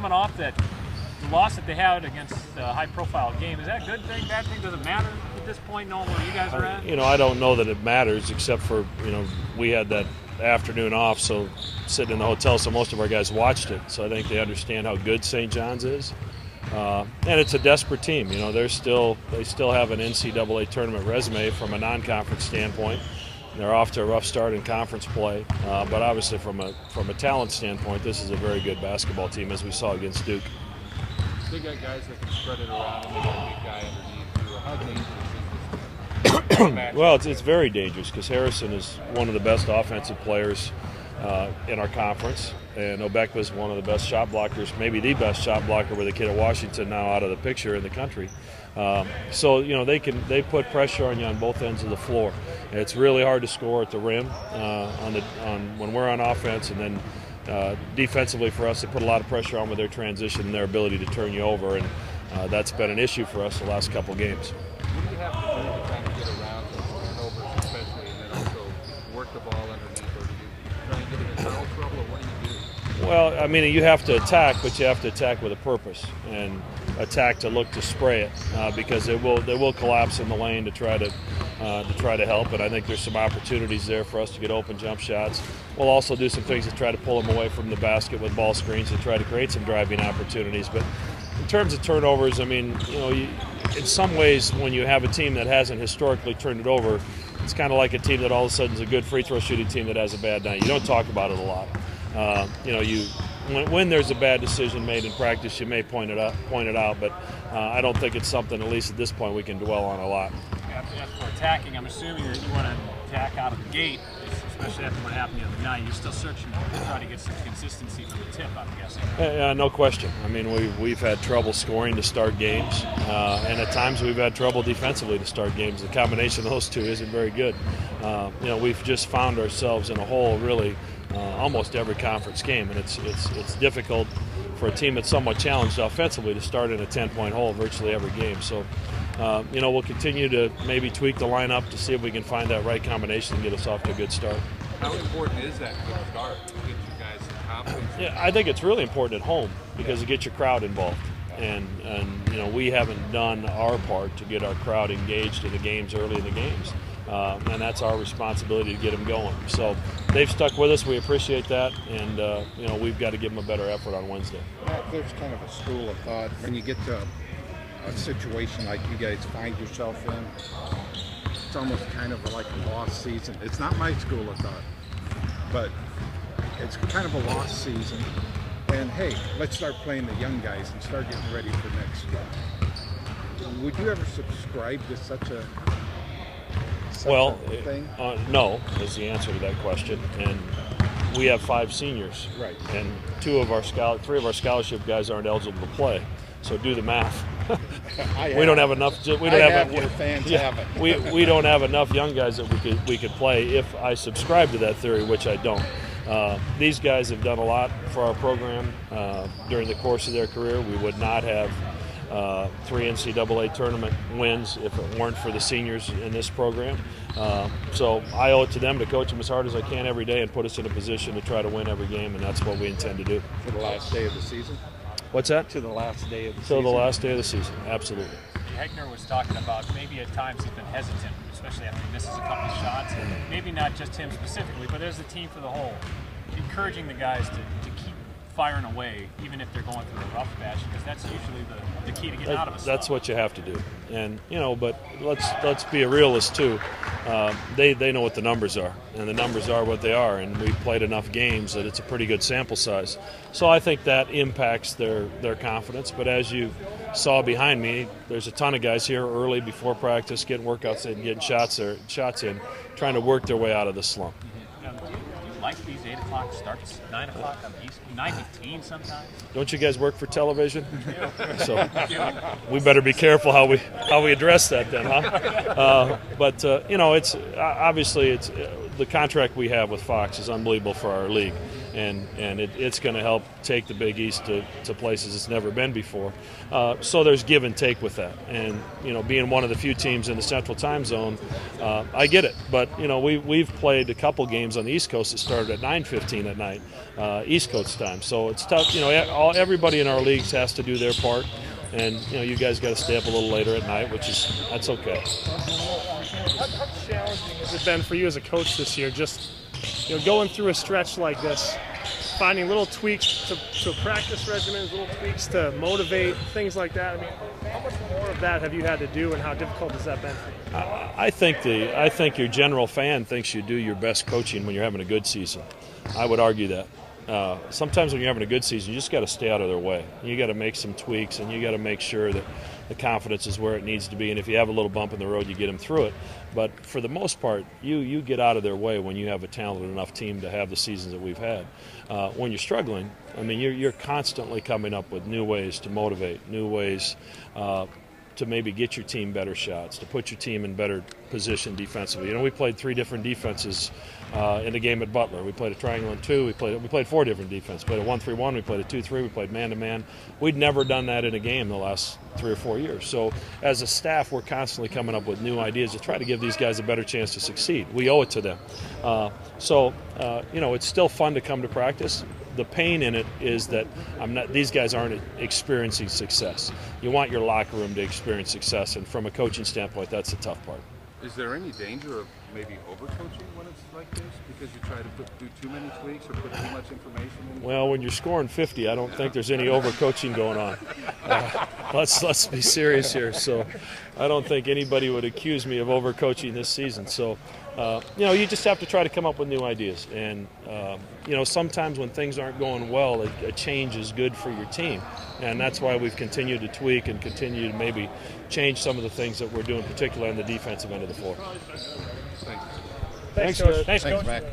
coming off that loss that they had against a high-profile game. Is that a good thing, bad thing? Does it matter at this point, knowing where you guys are at? I don't know that it matters, except for, we had that afternoon off, so sitting in the hotel, so most of our guys watched it. So I think they understand how good St. John's is. And it's a desperate team. They still have an NCAA tournament resume from a non-conference standpoint. They're off to a rough start in conference play, but obviously from a talent standpoint, this is a very good basketball team, as we saw against Duke. They got guys that can spread it around, and they got a big guy underneath. How dangerous is this? Well, it's very dangerous because Harrison is one of the best offensive players in our conference, and Obekba is one of the best shot blockers, maybe the best shot blocker with a kid at Washington now out of the picture in the country. So they put pressure on you on both ends of the floor. And it's really hard to score at the rim when we're on offense, and then defensively for us, they put a lot of pressure on with their transition and their ability to turn you over, and that's been an issue for us the last couple games. What do you have to do to try to get around those turnovers, especially, and then also work the ball underneath, or do you try and get into foul trouble, or what do you do? Well, you have to attack, but you have to attack with a purpose, and attack to look to spray it because they will collapse in the lane to try to help. And I think there's some opportunities there for us to get open jump shots. We'll also do some things to try to pull them away from the basket with ball screens and try to create some driving opportunities. But in terms of turnovers, in some ways, when you have a team that hasn't historically turned it over, it's kind of like a team that all of a sudden is a good free throw shooting team that has a bad night. You don't talk about it a lot. When there's a bbad decision made in practice, you may point it out, but I don't think it's something, at least at this point, we can dwell on a lot. As for attacking, I'm assuming that you want to attack out of the gate, especially after what happened the other night. You're still searching to try to get some consistency from the tip, I'm guessing. No question. We've had trouble scoring to start games, and at times we've had trouble defensively to start games. The combination of those two isn't very good. We've just found ourselves in a hole, really, almost every conference game, and it's difficult for a team that's somewhat challenged offensively to start in a 10-point hole virtually every game. So, we'll continue to maybe tweak the lineup to see if we can find that right combination and get us off to a good start. How important is that good start to get you guys some confidence? Yeah, I think it's really important at home because it gets your crowd involved. And we haven't done our part to get our crowd engaged in the games early in the games. And that's our responsibility to get them going. So they've stuck with us. We appreciate that. And, we've got to give them a better effort on Wednesday. There's kind of a school of thought when you get to a situation like you guys find yourself in. It's almost kind of like a lost season. It's not my school of thought, but it's kind of a lost season. And, hey, let's start playing the young guys and start getting ready for next year. Would you ever subscribe to such a thing? No is the answer to that question. And we have 5 seniors. Right. And 3 of our scholarship guys aren't eligible to play. So do the math. We don't have enough. We don't have enough young guys that we could play if I subscribe to that theory, which I don't. These guys have done a lot for our program during the course of their career. We would not have 3 NCAA tournament wins if it weren't for the seniors in this program. So I owe it to them to coach them as hard as I can every day and put us in a position to try to win every game, and that's what we intend to do. For the last day of the season? What's that? To the last day of the season. Till the last day of the season, absolutely. Hegner was talking about maybe at times he's been hesitant, especially after he misses a couple of shots. Maybe not just him specifically, but as a team for the whole, encouraging the guys to keep firing away, even if they're going through a rough patch, because that's usually the key to getting out of a That's what you have to do. And, but let's be a realist, too. They know what the numbers are, and the numbers are what they are, and we've played enough games that it's a pretty good sample size. So I think that impacts their confidence. But as you saw behind me, there's a ton of guys here early before practice getting workouts in, getting shots in, trying to work their way out of the slump. Like these 8 o'clock starts, 9 o'clock on the East, 9:15 sometimes. Don't you guys work for television? So we better be careful how we address that then, huh? But it's obviously the contract we have with Fox is unbelievable for our league. and it's going to help take the Big East to places it's never been before. So there's give and take with that, and being one of the few teams in the Central Time Zone, I get it. But we've played a couple games on the East Coast that started at 9:15 at night, East Coast time. So it's tough. Everybody in our leagues has to do their part, and you guys got to stay up a little later at night, that's okay. How challenging has it been for you as a coach this year, just going through a stretch like this, finding little tweaks to practice regimens, little tweaks to motivate, things like that? I mean, how much more of that have you had to do, and how difficult has that been for you? I think your general fan thinks you do your best coaching when you're having a good season. I would argue that. Sometimes when you're having a good season, you just got to stay out of their way. You got to make some tweaks, and you got to make sure that the confidence is where it needs to be. And if you have a little bump in the road, you get them through it. But for the most part, you get out of their way when you have a talented enough team to have the seasons that we've had. When you're struggling, I mean, you're constantly coming up with new ways to motivate, new ways to maybe get your team better shots, to put your team in better position defensively. We played 3 different defenses in the game at Butler. We played a triangle and 2. We played 4 different defenses. We played a 1-3-1. We played a 2-3. We played man-to-man. We'd never done that in a game the last 3 or 4 years. So as a staff, we're constantly coming up with new ideas to try to give these guys a better chance to succeed. We owe it to them. It's still fun to come to practice. The pain in it is that these guys aren't experiencing success. You want your locker room to experience success, and from a coaching standpoint, that's the tough part. Is there any danger of maybe overcoaching when it's like this? Because you try to do too many tweaks or put too much information in? Well, when you're scoring 50, I don't think there's any overcoaching going on. Let's be serious here. So I don't think anybody would accuse me of overcoaching this season. So, you just have to try to come up with new ideas. And, sometimes when things aren't going well, a change is good for your team. And that's why we've continued to tweak and continue to maybe change some of the things that we're doing, particularly on the defensive end of the floor. Thanks. Thanks, Coach. Thanks, Mac.